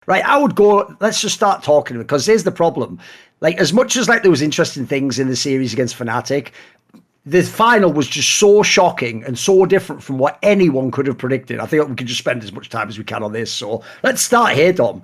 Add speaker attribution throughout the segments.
Speaker 1: Right, I would go, let's just start talking, because here's the problem. Like, as much as like there was interesting things in the series against Fnatic, the final was just so shocking and so different from what anyone could have predicted. I think we could just spend as much time as we can on this. So let's start here, Dom.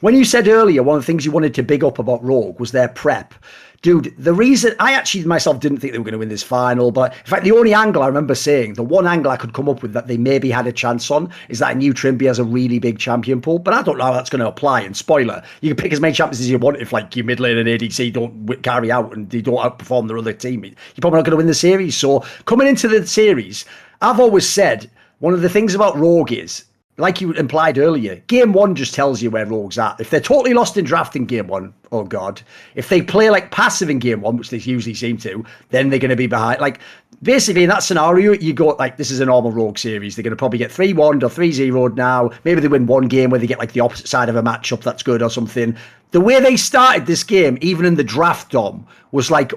Speaker 1: When you said earlier, one of the things you wanted to big up about Rogue was their prep. Dude, the reason I actually myself didn't think they were going to win this final, but in fact, the only angle I remember saying, the one angle I could come up with that they maybe had a chance on is that I knew Trimby has a really big champion pool, but I don't know how that's going to apply. And spoiler, you can pick as many champions as you want if like your mid lane and ADC don't carry out and they don't outperform their other team. You're probably not going to win the series. So coming into the series, I've always said one of the things about Rogue is, like you implied earlier, game one just tells you where Rogue's at. If they're totally lost in draft in game one, oh God. If they play like passive in game one, which they usually seem to, then they're going to be behind. Like, basically in that scenario, you go like, this is a normal Rogue series. They're going to probably get 3-1 or 3-0 now. Maybe they win one game where they get like the opposite side of a matchup that's good or something. The way they started this game, even in the draft, Dom, was like,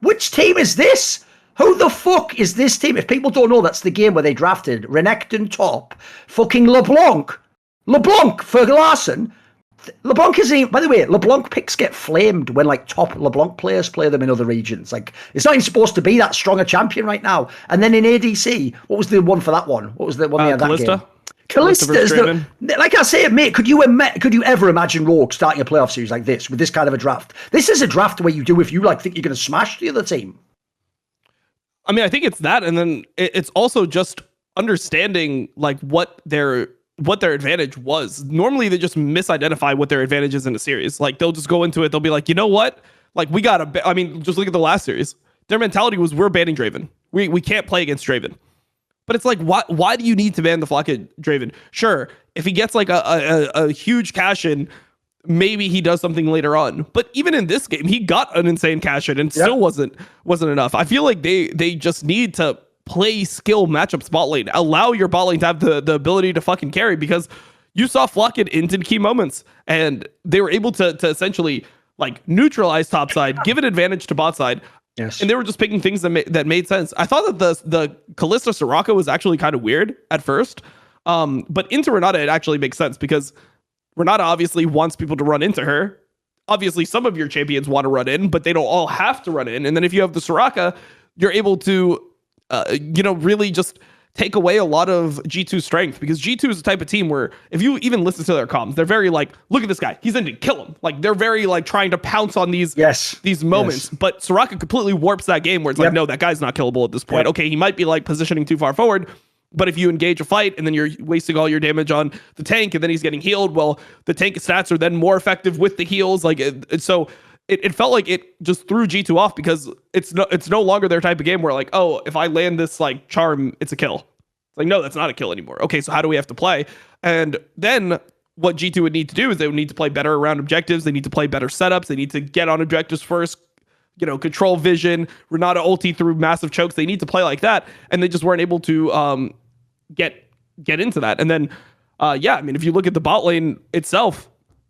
Speaker 1: which team is this? Who the fuck is this team? If people don't know, that's the game where they drafted Renekton top, fucking LeBlanc for Larson. LeBlanc isn't even, by the way, LeBlanc picks get flamed when like top LeBlanc players play them in other regions. Like, it's not even supposed to be that strong a champion right now. And then in ADC, what was the one for that one? What was the one they had that game? Kalista. Like I say, mate, could you ever imagine Rogue starting a playoff series like this with this kind of a draft? This is a draft where you do if you like think you're going to smash the other team.
Speaker 2: I mean, I think it's that, and then it's also just understanding like what their advantage was. Normally, they just misidentify what their advantage is in a series. Like, they'll just go into it. They'll be like, you know what? Like, we gotta. I mean, just look at the last series. Their mentality was, we're banning Draven. We can't play against Draven. But it's like, why do you need to ban the flock of Draven? Sure, if he gets like a huge cash in, maybe he does something later on. But even in this game, he got an insane cash in and still wasn't enough. I feel like they just need to play skill matchup bot lane. Allow your bot lane to have the ability to fucking carry, because you saw Flock in key moments and they were able to essentially like neutralize top side, give an advantage to bot side. Yes. And they were just picking things that made sense. I thought that the Kalista Soraka was actually kind of weird at first. But into Renata, it actually makes sense, because Renata obviously wants people to run into her. Obviously, some of your champions want to run in, but they don't all have to run in. And then if you have the Soraka, you're able to, really just take away a lot of G2's strength, because G2 is the type of team where if you even listen to their comms, they're very like, look at this guy, he's in to kill him. Like, they're very like trying to pounce on these moments. Yes. But Soraka completely warps that game where it's like, no, that guy's not killable at this point. Okay, he might be like positioning too far forward, but if you engage a fight and then you're wasting all your damage on the tank and then he's getting healed, well, the tank stats are then more effective with the heals. Like, so it felt like it just threw G2 off, because it's no longer their type of game where like, oh, if I land this like charm, it's a kill. It's like, no, that's not a kill anymore. Okay, so how do we have to play? And then what G2 would need to do is they would need to play better around objectives. They need to play better setups. They need to get on objectives first, control vision, Renata ulti through massive chokes. They need to play like that, and they just weren't able to get into that. And then, I mean, if you look at the bot lane itself,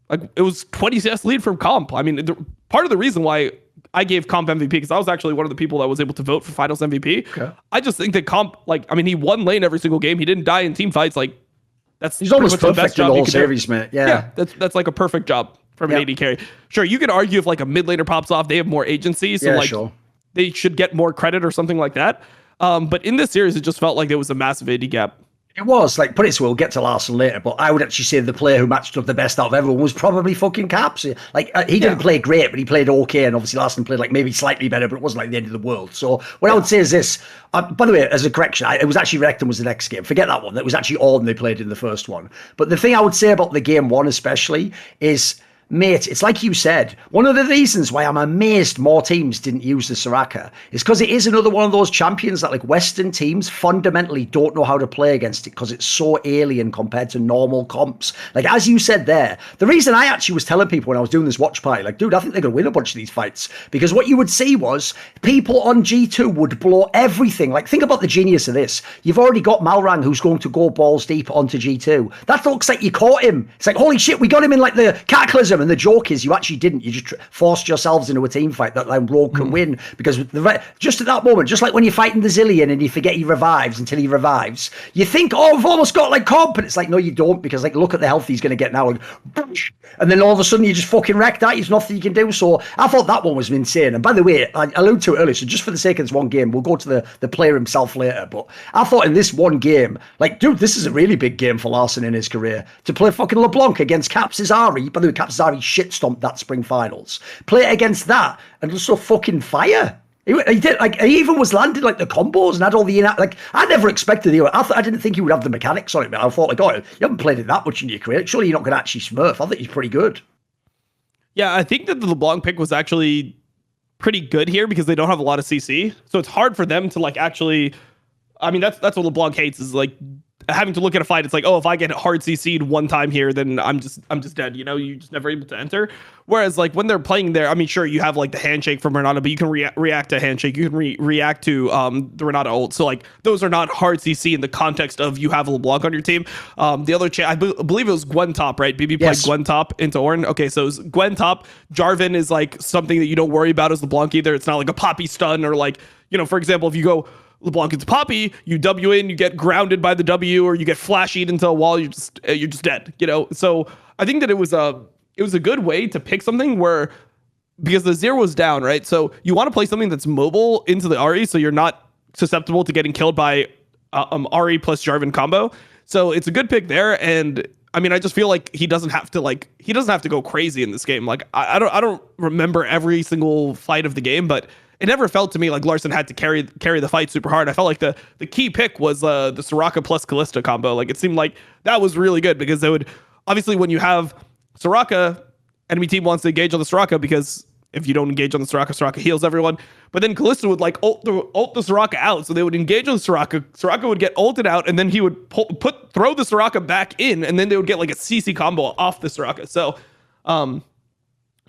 Speaker 2: like, it was 20 CS lead from Comp. I mean, part of the reason why I gave Comp MVP, because I was actually one of the people that was able to vote for Finals MVP. Okay. I just think that Comp, like, I mean, he won lane every single game. He didn't die in team fights. Like, he's almost perfect in the whole series, man. Yeah, that's like a perfect job from an AD carry. Sure, you could argue if like a mid laner pops off, they have more agency, so they should get more credit or something like that. But in this series, it just felt like there was a massive AD gap.
Speaker 1: It was, like, put it so we'll get to Larson later, but I would actually say the player who matched up the best out of everyone was probably fucking Caps. Like, he didn't play great, but he played okay, and obviously Larson played, like, maybe slightly better, but it wasn't, like, the end of the world. So what I would say is this, by the way, as a correction, it was actually Renekton was the next game. Forget that one. That was actually Ornn they played in the first one. But the thing I would say about the game one especially is, mate, it's like you said, one of the reasons why I'm amazed more teams didn't use the Soraka is because it is another one of those champions that like Western teams fundamentally don't know how to play against it, because it's so alien compared to normal comps. Like, as you said there, the reason I actually was telling people when I was doing this watch party, like, dude, I think they're going to win a bunch of these fights, because what you would see was people on G2 would blow everything. Like, think about the genius of this. You've already got Malrang who's going to go balls deep onto G2. That looks like you caught him. It's like, holy shit, we got him in like the Cataclysm. him, and the joke is you actually didn't. You just forced yourselves into a team fight that like Rogue can win, because just at that moment, just like when you're fighting the Zillion and you forget he revives until he revives, you think, oh, I've almost got like comp, and it's like, no, you don't, because like look at the health he's going to get now, and then all of a sudden you just fucking wrecked that. There's nothing you can do. So I thought that one was insane. And by the way, I alluded to it earlier, so just for the sake of this one game, we'll go to the player himself later, but I thought in this one game, like, dude, this is a really big game for Larson in his career. To play fucking LeBlanc against Capsizari, by the way, Capsizari shit stomped that spring finals. Play it against that and just so fucking fire. He did, like, he even was landing like the combos and had all the like, I never expected I didn't think he would have the mechanics on it, but I thought, like, oh, you haven't played it that much in your career, surely you're not going to actually smurf. I think he's pretty good. Yeah,
Speaker 2: I think that the LeBlanc pick was actually pretty good here because they don't have a lot of CC, so it's hard for them to like actually. I mean, that's what LeBlanc hates, is like having to look at a fight. It's like, oh, if I get hard CC'd one time here, then I'm just dead. You know, you're just never able to enter. Whereas like when they're playing there, I mean, sure, you have like the handshake from Renata, but you can react to handshake. You can react to the Renata ult. So like those are not hard CC in the context of you have a LeBlanc on your team. The other I believe it was Gwen top, right? BB played Gwen top into Ornn. Okay, so it was Gwen top. Jarvan is like something that you don't worry about as LeBlanc either. It's not like a Poppy stun or like, you know, for example, if you go LeBlanc into Poppy, you W in, you get grounded by the W, or you get flashied into a wall, you're just dead, you know? So I think that it was a good way to pick something where, because the 0 was down, right? So you want to play something that's mobile into the Ahri, so you're not susceptible to getting killed by Ahri plus Jarvan combo. So it's a good pick there, and I mean, I just feel like he doesn't have to go crazy in this game. Like I don't remember every single fight of the game, but it never felt to me like Larson had to carry the fight super hard. I felt like the key pick was the Soraka plus Kalista combo. Like it seemed like that was really good, because they would, obviously when you have Soraka, enemy team wants to engage on the Soraka, because if you don't engage on the Soraka heals everyone. But then Kalista would like ult the Soraka out, so they would engage on the Soraka. Soraka would get ulted out, and then he would throw the Soraka back in, and then they would get like a CC combo off the Soraka. So,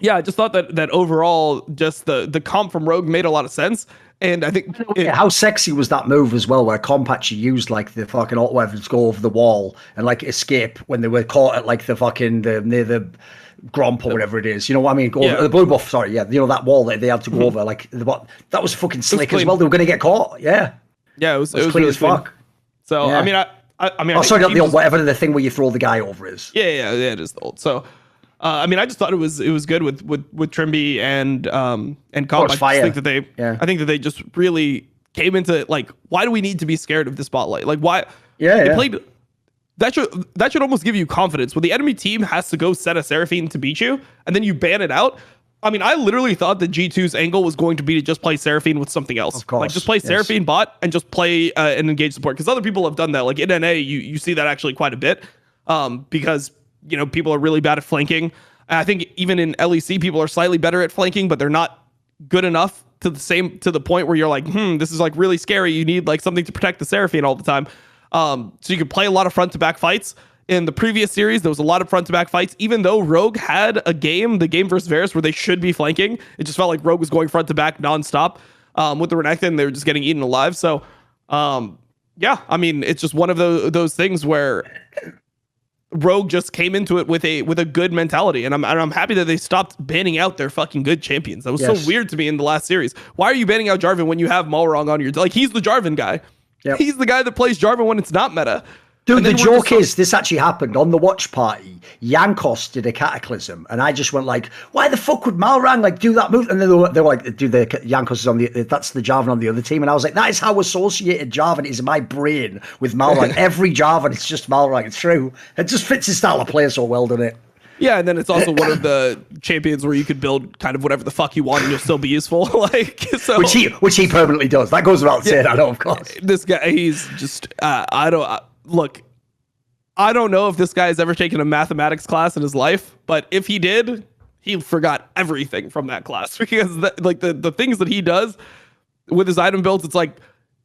Speaker 2: yeah, I just thought that overall, just the comp from Rogue made a lot of sense. And I think
Speaker 1: how sexy was that move as well, where comp actually used like the fucking auto weapons go over the wall and like escape when they were caught at like the fucking near the Gromp or whatever it is. You know what I mean? The blue buff, sorry, yeah. You know that wall that they had to go over, like that was fucking slick as well. They were going to get caught, yeah.
Speaker 2: Yeah, it was
Speaker 1: clean
Speaker 2: really
Speaker 1: as fuck.
Speaker 2: So
Speaker 1: yeah.
Speaker 2: I mean,
Speaker 1: oh, sorry, not the old, whatever the thing where you throw the guy over is.
Speaker 2: Yeah, it is the old. So. I mean, I just thought it was good with Trimby and Comp. I think that they just really came into like, why do we need to be scared of the spotlight? Like, why? They played. That should almost give you confidence when the enemy team has to go set a Seraphine to beat you, and then you ban it out. I mean, I literally thought that G2's angle was going to be to just play Seraphine with something else. Of course, like just play Seraphine bot and just play and engage support, because other people have done that. Like in NA, you see that actually quite a bit, because you know, people are really bad at flanking. And I think even in LEC, people are slightly better at flanking, but they're not good enough to the point where you're like, this is like really scary. You need like something to protect the Seraphine all the time. So you can play a lot of front to back fights. In the previous series, there was a lot of front to back fights, even though Rogue had the game versus Varus, where they should be flanking. It just felt like Rogue was going front to back nonstop. With the Renekton, they were just getting eaten alive. So, yeah, I mean, it's just one of those things where Rogue just came into it with a good mentality, and I'm happy that they stopped banning out their fucking good champions. That was so weird to me in the last series. Why are you banning out Jarvan when you have Malrong on your, like, he's the Jarvan guy. Yep. He's the guy that plays Jarvan when it's not meta.
Speaker 1: Dude, the joke is, this actually happened on the watch party. Jankos did a Cataclysm, and I just went like, why the fuck would Malrang like do that move? And then they were like, dude, Jankos is on that's the Jarvan on the other team. And I was like, that is how associated Jarvan is in my brain with Malrang. Every Jarvan, it's just Malrang. It's true. It just fits his style of play so well, doesn't it?
Speaker 2: Yeah, and then it's also one of the champions where you could build kind of whatever the fuck you want and you'll still be useful. Like, so
Speaker 1: which he permanently does. That goes without saying, I know, of course.
Speaker 2: This guy, he's just I don't know if this guy has ever taken a mathematics class in his life, but if he did, he forgot everything from that class, because the things that he does with his item builds, it's like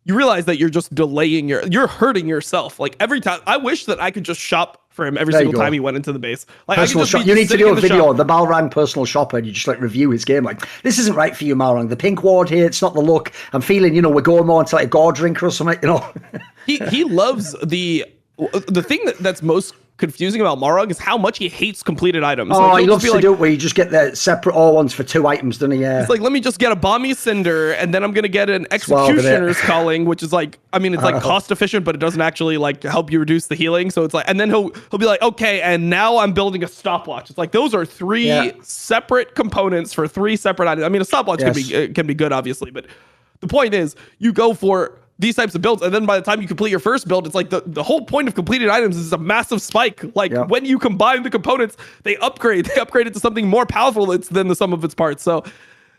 Speaker 2: you realize that you're just delaying you're hurting yourself. Like every time, I wish that I could just shop for him every single time he went into the base. Like,
Speaker 1: personal shop. You need to do a video on the Malrang personal shopper, and you just like review his game. Like, this isn't right for you, Malrang. The pink ward here, it's not the look. I'm feeling, we're going more into like a gore drinker or something,
Speaker 2: He loves the thing that's most confusing about Marog is how much he hates completed items.
Speaker 1: Oh,
Speaker 2: like,
Speaker 1: he loves to
Speaker 2: like,
Speaker 1: do it where you just get the separate all ones for 2 items, doesn't he? Yeah.
Speaker 2: It's like, let me just get a Bomby Cinder, and then I'm going to get an Executioner's Calling, which is like, I mean, it's like cost efficient, but it doesn't actually like help you reduce the healing. So it's like, and then he'll be like, okay, and now I'm building a stopwatch. It's like, those are 3 separate components for 3 separate items. I mean, a stopwatch can be good, obviously, but the point is, you go for these types of builds, and then by the time you complete your first build, it's like the whole point of completed items is a massive spike. Like when you combine the components, they upgrade it to something more powerful than the sum of its parts. So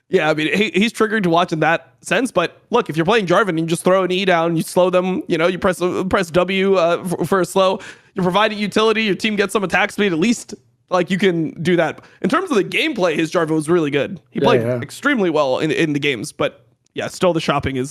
Speaker 2: yeah, I mean, he's triggered to watch in that sense. But look, if you're playing Jarvan, you just throw an E down, you slow them, you press W for a slow, you're providing utility, your team gets some attack speed, at least like you can do that. In terms of the gameplay, his Jarvan was really good. He played extremely well in the games, but yeah, still the shopping is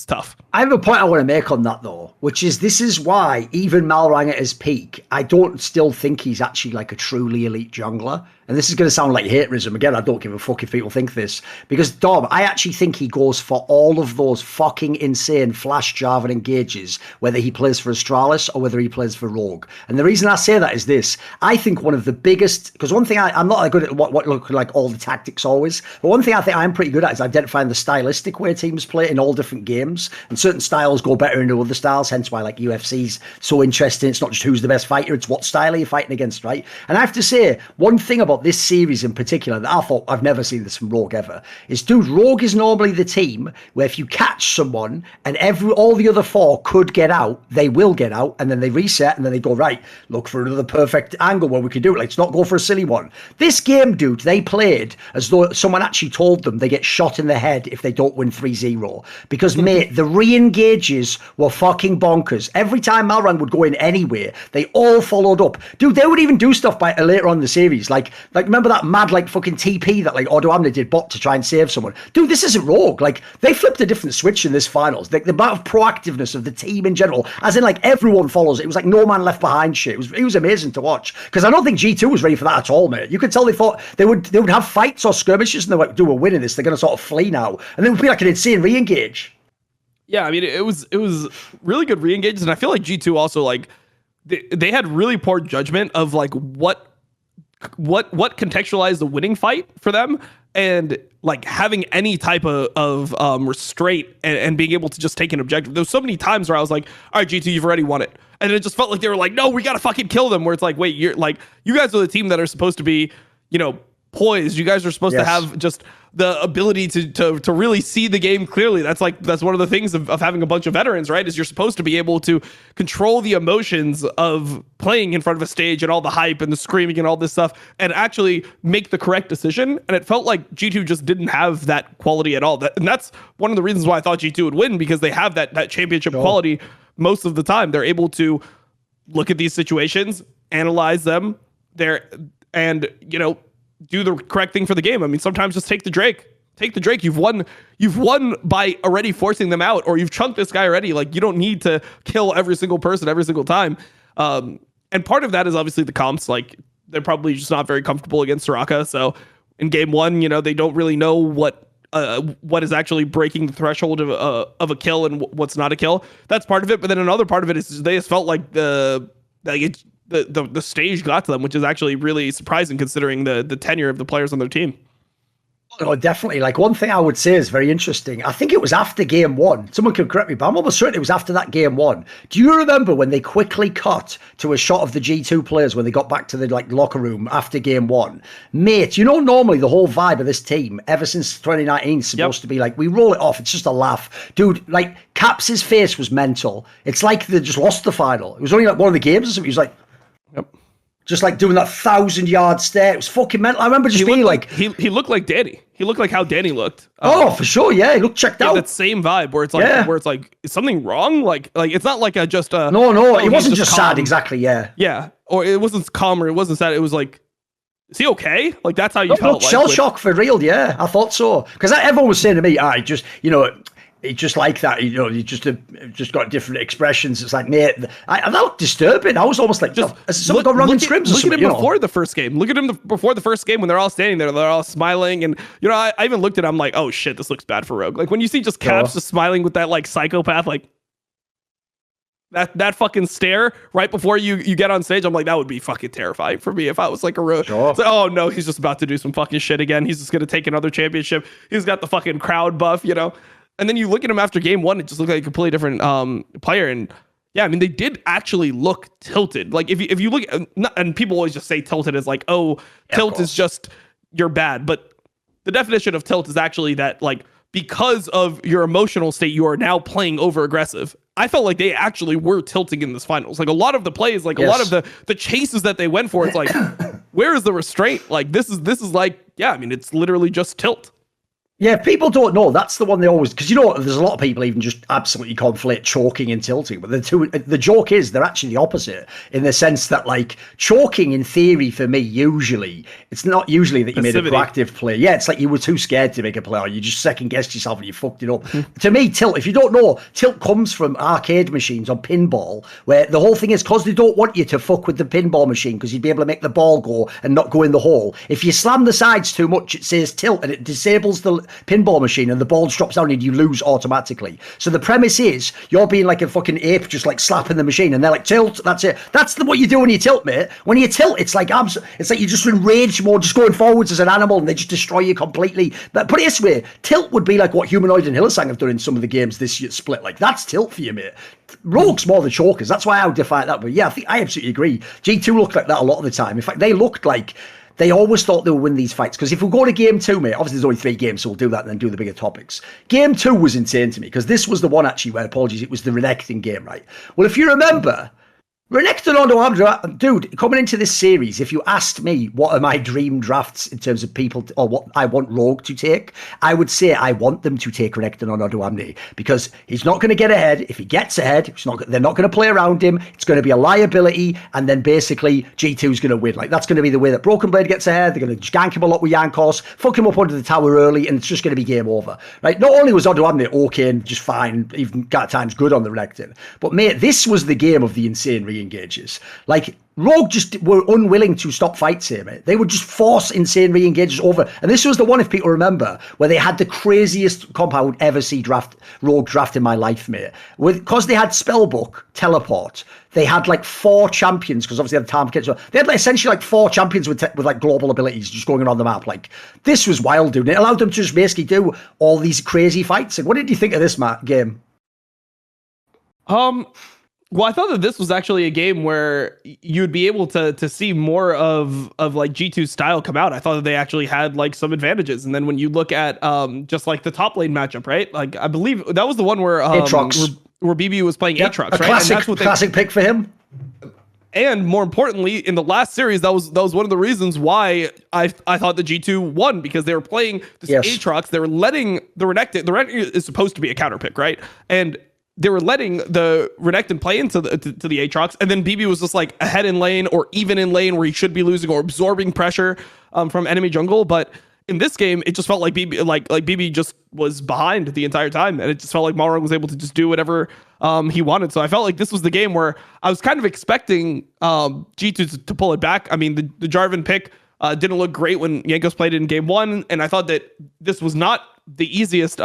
Speaker 2: tough.
Speaker 1: I have a point I want to make on that though, which is this is why even Malrang at his peak, I don't still think he's actually like a truly elite jungler. And this is going to sound like haterism. Again, I don't give a fuck if people think this. Because, Dom, I actually think he goes for all of those fucking insane flash Jarvan engages, whether he plays for Astralis or whether he plays for Rogue. And the reason I say that is this. I think one of the biggest... Because one thing I'm not that good at what look like all the tactics always. But one thing I think I'm pretty good at is identifying the stylistic way teams play in all different games. And certain styles go better into other styles. Hence why like UFC's so interesting. It's not just who's the best fighter. It's what style are you fighting against, right? And I have to say, one thing about this series in particular that I thought I've never seen this from Rogue ever is, dude, Rogue is normally the team where if you catch someone and all the other 4 could get out, they will get out, and then they reset and then they go, right, look for another perfect angle where we can do it. Let's not go for a silly one. This game, dude, they played as though someone actually told them they get shot in the head if they don't win 3-0. Because, mate, the re-engages were fucking bonkers. Every time Malrang would go in anywhere, they all followed up. Dude, they would even do stuff by later on in the series. Like remember that mad like fucking TP that like Odo Amna did bot to try and save someone? Dude, this isn't Rogue. Like they flipped a different switch in this finals. The amount of proactiveness of the team in general, as in like everyone follows it. It was like no man left behind shit. It was amazing to watch. Because I don't think G2 was ready for that at all, mate. You could tell they thought they would have fights or skirmishes and they were like, dude, we're winning this. They're gonna sort of flee now. And it would be like an insane re-engage.
Speaker 2: Yeah, I mean, it was really good re-engages, and I feel like G2 also like they had really poor judgment of like what contextualized the winning fight for them, and like having any type of restraint and being able to just take an objective. There's so many times where I was like, all right, G2, you've already won it. And it just felt like they were like, no, we got to fucking kill them. Where it's like, wait, you're like, you guys are the team that are supposed to be, poised. You guys are supposed to have just the ability to really see the game clearly. That's one of the things of having a bunch of veterans, right? Is you're supposed to be able to control the emotions of playing in front of a stage and all the hype and the screaming and all this stuff and actually make the correct decision. And it felt like G2 just didn't have that quality at all. And that's one of the reasons why I thought G2 would win, because they have that championship quality most of the time. They're able to look at these situations, analyze them, do the correct thing for the game. I mean, sometimes just take the Drake. Take the Drake. You've won by already forcing them out, or you've chunked this guy already. Like, you don't need to kill every single person every single time. And part of that is obviously the comps. Like, they're probably just not very comfortable against Soraka. So in game 1, they don't really know what is actually breaking the threshold of a kill and what's not a kill. That's part of it. But then another part of it is they just felt like the stage got to them, which is actually really surprising considering the tenure of the players on their team.
Speaker 1: Oh, definitely. Like, one thing I would say is very interesting. I think it was after game 1. Someone can correct me, but I'm almost certain it was after that game 1. Do you remember when they quickly cut to a shot of the G2 players when they got back to the locker room after game 1? Mate, normally the whole vibe of this team ever since 2019 is supposed to be like, we roll it off. It's just a laugh. Dude, like, Caps' face was mental. It's like they just lost the final. It was only like one of the games or something. He was like, just like doing that 1,000-yard stare. It was fucking mental. I remember just being like...
Speaker 2: He looked like Danny. He looked like how Danny looked.
Speaker 1: For sure, yeah. He looked checked out.
Speaker 2: That same vibe where it's like, is something wrong? Like it's not like just
Speaker 1: No, it wasn't just sad, exactly, yeah.
Speaker 2: Yeah, or it wasn't calm, or it wasn't sad. It was like, is he okay? Like, that's how you felt.
Speaker 1: Shell shock for real, yeah. I thought so. Because everyone was saying to me, it's just like that, you just got different expressions. It's like, mate, that looked disturbing. I was almost like, has something gone wrong in scrims or something?
Speaker 2: Look at him before the first game. Look at him before the first game when they're all standing there. They're all smiling. And, I even looked at him like, oh, shit, this looks bad for Rogue. Like, when you see just Caps just smiling with that, like, psychopath, like, That fucking stare right before you get on stage, I'm like, that would be fucking terrifying for me if I was like a road.
Speaker 1: Sure.
Speaker 2: Like, oh no, he's just about to do some fucking shit again. He's just gonna take another championship. He's got the fucking crowd buff, you know. And then you look at him after game one, it just looked like a completely different player. And yeah, I mean, they did actually look tilted. Like if you look at, and people always just say tilted as like, oh, tilt is just you're bad, but the definition of tilt is actually that like because of your emotional state, you are now playing over aggressive. I felt like they actually were tilting in this finals. Like a lot of the plays, like a lot of the chases that they went for, it's like, where is the restraint? Like this is like, yeah, I mean, it's literally just tilt.
Speaker 1: Yeah, people don't know. That's the one they always, because you know there's a lot of people even just absolutely conflate choking and tilting, but the joke is they're actually the opposite in the sense that like choking in theory for me usually it's not usually that you made a proactive play. Yeah, it's like you were too scared to make a play or you just second guessed yourself and you fucked it up. To me, tilt, if you don't know, tilt comes from arcade machines on pinball where the whole thing is because they don't want you to fuck with the pinball machine because you'd be able to make the ball go and not go in the hole. If you slam the sides too much, it says tilt and it disables the pinball machine and the ball drops down and you lose automatically. So the premise is you're being like a fucking ape just like slapping the machine and they're like tilt, that's it. That's what you do when you tilt, mate. When you tilt, it's like you're just in rage mode, just going forwards as an animal and they just destroy you completely. But put it this way, tilt would be like what Humanoid and Hillsang have done in some of the games this year split. Like that's tilt for you, mate. Rogue's more the chokers. That's why I would define that. But yeah, I absolutely agree. G2 looked like that a lot of the time. In fact, they looked like they always thought they would win these fights. Because if we go to game 2, mate, obviously there's only 3 games, so we'll do that and then do the bigger topics. Game 2 was insane to me, because this was the one actually where, apologies, it was the Renekton game, right? Well, if you remember, Renekton on dude, coming into this series, if you asked me what are my dream drafts in terms of people or what I want Rogue to take, I would say I want them to take Renekton on Odoamne because he's not going to get ahead. If he gets ahead, they're not going to play around him. It's going to be a liability, and then basically G2's going to win. Like that's going to be the way that Broken Blade gets ahead. They're going to gank him a lot with Yankos, fuck him up under the tower early, and it's just going to be game over. Right? Not only was Odoamne okay and just fine, even got times good on the Renekton, but mate, this was the game of the insane re-engages. Like Rogue just were unwilling to stop fights here, mate. They would just force insane re-engages over. And this was the one, if people remember, where they had the craziest comp I would ever see Rogue draft in my life, mate. Because they had Spellbook, Teleport, they had like 4 champions, because obviously they had Time Kits. They had like essentially like 4 champions with like global abilities just going around the map. Like this was wild, dude. It allowed them to just basically do all these crazy fights. Like, what did you think of this game?
Speaker 2: Well, I thought that this was actually a game where you'd be able to see more of like G2's style come out. I thought that they actually had like some advantages. And then when you look at just like the top lane matchup, right? Like I believe that was the one where where BB was playing Aatrox, right?
Speaker 1: Classic, and that's classic pick for him.
Speaker 2: And more importantly, in the last series, that was one of the reasons why I thought the G2 won, because they were playing this Aatrox. They were letting the Renekton is supposed to be a counter pick, right? And they were letting the Renekton play into the Aatrox, and then BB was just like ahead in lane or even in lane where he should be losing or absorbing pressure from enemy jungle. But in this game, it just felt like BB like BB just was behind the entire time, and it just felt like Malrang was able to just do whatever he wanted. So I felt like this was the game where I was kind of expecting G2 to pull it back. I mean, the Jarvan pick didn't look great when Yankos played it in game 1, and I thought that this was not the easiest.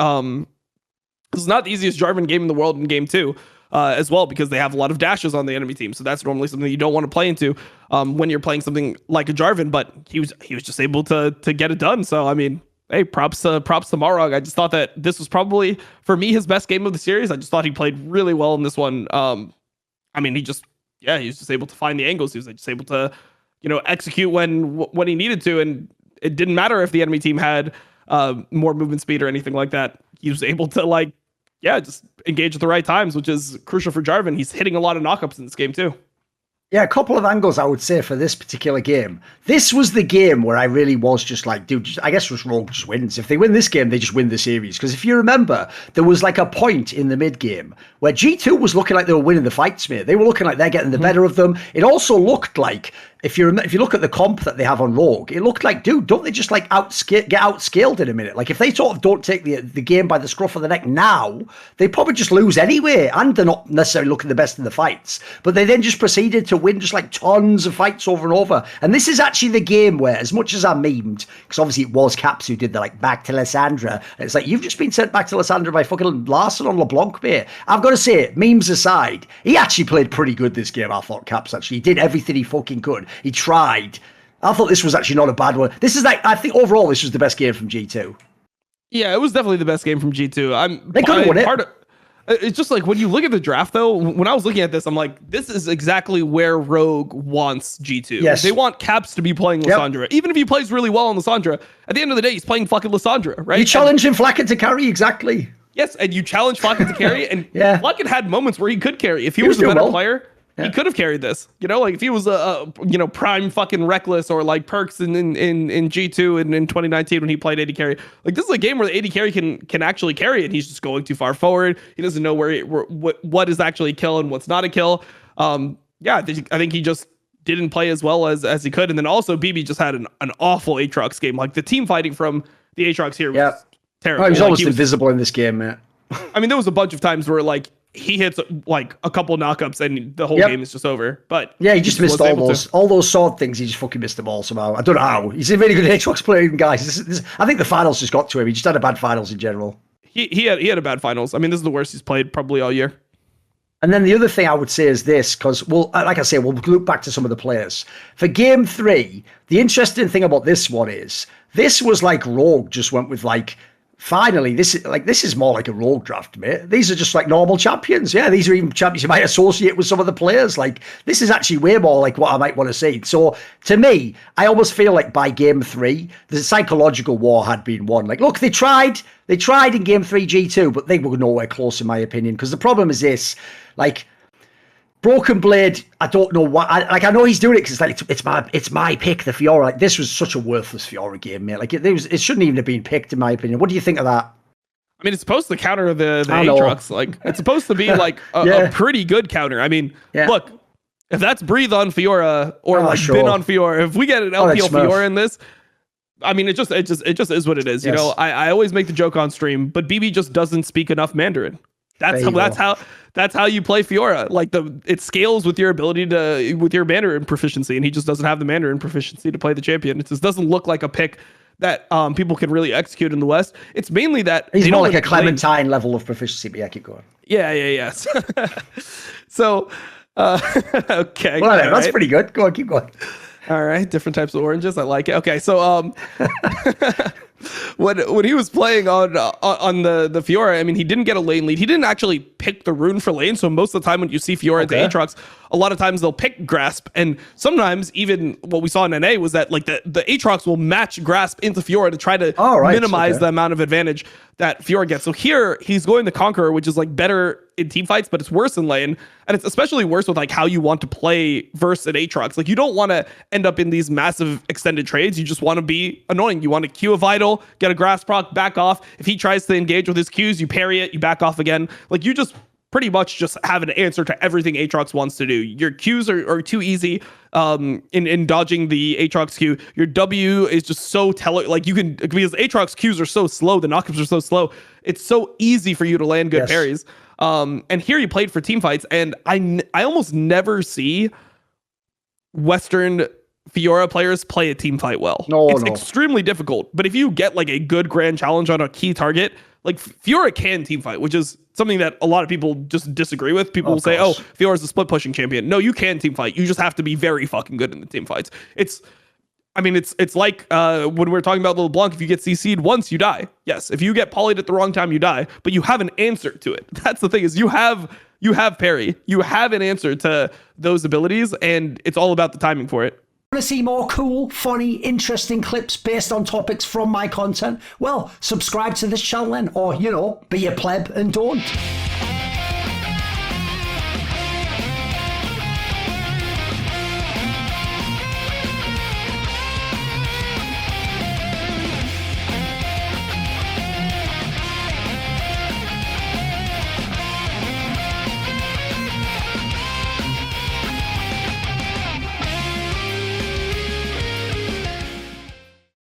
Speaker 2: This is not the easiest Jarvan game in the world in game 2 as well, because they have a lot of dashes on the enemy team. So that's normally something you don't want to play into when you're playing something like a Jarvan, but he was just able to get it done. So, I mean, hey, props to Malrang. I just thought that this was probably, for me, his best game of the series. I just thought he played really well in this one. I mean, he was just able to find the angles. He was just able to, execute when he needed to. And it didn't matter if the enemy team had more movement speed or anything like that. He was able to just engage at the right times, which is crucial for Jarvan. He's hitting a lot of knockups in this game too.
Speaker 1: Yeah, a couple of angles I would say for this particular game. This was the game where I really was just like, dude, I guess just Rogue just wins. If they win this game, they just win the series. Because if you remember, there was like a point in the mid game where G2 was looking like they were winning the fights, mate. They were looking like they're getting the better of them. It also looked like if you look at the comp that they have on Rogue, it looked like, dude, don't they just like get outscaled in a minute? Like if they sort of don't take the game by the scruff of the neck now, they probably just lose anyway, and they're not necessarily looking the best in the fights. But they then just proceeded to win just like tons of fights over and over. And this is actually the game where, as much as I memed, because obviously it was Caps who did the like back to Lysandra, and it's like, you've just been sent back to Lysandra by fucking Larson on LeBlanc, mate. I've got to say, memes aside, he actually played pretty good this game. I thought Caps actually, he did everything he fucking could. He tried. I thought this was actually not a bad one. This is like, I think overall this was the best game from G2.
Speaker 2: Yeah, it was definitely the best game from G2.
Speaker 1: They could have won it.
Speaker 2: It's just like when you look at the draft, though, when I was looking at this, I'm like, this is exactly where Rogue wants G2.
Speaker 1: Yes.
Speaker 2: They want Caps to be playing Lysandra. Yep. Even if he plays really well on Lysandra, at the end of the day, he's playing fucking Lysandra, right?
Speaker 1: You challenge him Flacken to carry, exactly.
Speaker 2: Yes, and you challenge Flacken to carry, and
Speaker 1: yeah.
Speaker 2: Flacken had moments where he could carry. If he was a better player, he could have carried this. You know, like if he was a prime fucking Reckless or like Perks in G2 and in 2019 when he played AD carry. Like this is a game where the AD carry can actually carry, and he's just going too far forward. He doesn't know what is actually a kill and what's not a kill. I think he just didn't play as well as he could. And then also BB just had an awful Aatrox game. Like the team fighting from the Aatrox here was terrible.
Speaker 1: Oh, he was almost invisible in this game, man.
Speaker 2: I mean, there was a bunch of times where like he hits like a couple knockups and the whole game is just over. But
Speaker 1: yeah, he just missed all those sword things. He just fucking missed them all somehow. I don't know how. He's a really good Aatrox player, even guys. I think the finals just got to him. He just had a bad finals in general.
Speaker 2: He had a bad finals. I mean, this is the worst he's played probably all year.
Speaker 1: And then the other thing I would say is this, because we'll look back to some of the players. For game 3, the interesting thing about this one is this was like Rogue just went with like, finally, this is more like a Rogue draft, mate. These are just like normal champions. Yeah, these are even champions you might associate with some of the players. Like, this is actually way more like what I might want to see. So, to me, I almost feel like by game 3, the psychological war had been won. Like, look, they tried in game 3 G2, but they were nowhere close, in my opinion. Because the problem is this, like, Broken Blade, I don't know why. I know he's doing it because it's my pick, the Fiora. Like, this was such a worthless Fiora game, mate. Like it shouldn't even have been picked, in my opinion. What do you think of that?
Speaker 2: I mean, it's supposed to counter the Aatrox. Like, it's supposed to be like a pretty good counter. I mean, look, if that's Breathe on Fiora or Bin on Fiora, if we get an LPL Fiora in this, I mean, it just is what it is. Yes. You know, I always make the joke on stream, but BB just doesn't speak enough Mandarin. That's how you play Fiora. Like it scales with your ability with your Mandarin proficiency, and he just doesn't have the Mandarin proficiency to play the champion. It just doesn't look like a pick that people can really execute in the West. It's mainly that
Speaker 1: he's more like a Clementine level of proficiency. But yeah, keep going.
Speaker 2: Yeah. So, okay.
Speaker 1: Well, that's pretty good. Go on, keep going.
Speaker 2: All right, different types of oranges. I like it. Okay, so when he was playing on the Fiora, I mean, he didn't get a lane lead. He didn't actually pick the rune for lane. So most of the time when you see Fiora into Aatrox, a lot of times they'll pick Grasp, and sometimes even what we saw in NA was that like the Aatrox will match Grasp into Fiora to try to minimize the amount of advantage that Fiora gets. So here he's going the Conqueror, which is like better in team fights, but it's worse in lane, and it's especially worse with like how you want to play versus an Aatrox. Like you don't want to end up in these massive extended trades. You just want to be annoying. You want to Q a Vital, get a Grasp proc, back off. If he tries to engage with his Qs, you parry it, you back off again. Like you just pretty much just have an answer to everything Aatrox wants to do. Your Qs are too easy in dodging the Aatrox Q. Your W is just so like you can, because Aatrox Qs are so slow, the knockups are so slow, it's so easy for you to land good parries. And here he played for team fights, and I almost never see Western Fiora players play a team fight well. It's extremely difficult. But if you get like a good grand challenge on a key target, like Fiora can team fight, which is something that a lot of people just disagree with. People will say, "Oh, Fiora's a split pushing champion." No, you can team fight. You just have to be very fucking good in the team fights. It's like when we were talking about LeBlanc, if you get CC'd once, you die. Yes, if you get polyed at the wrong time, you die. But you have an answer to it. That's the thing, is you have parry. You have an answer to those abilities, and it's all about the timing for it.
Speaker 3: Want to see more cool, funny, interesting clips based on topics from my content? Well, subscribe to this channel then, or, be a pleb and don't.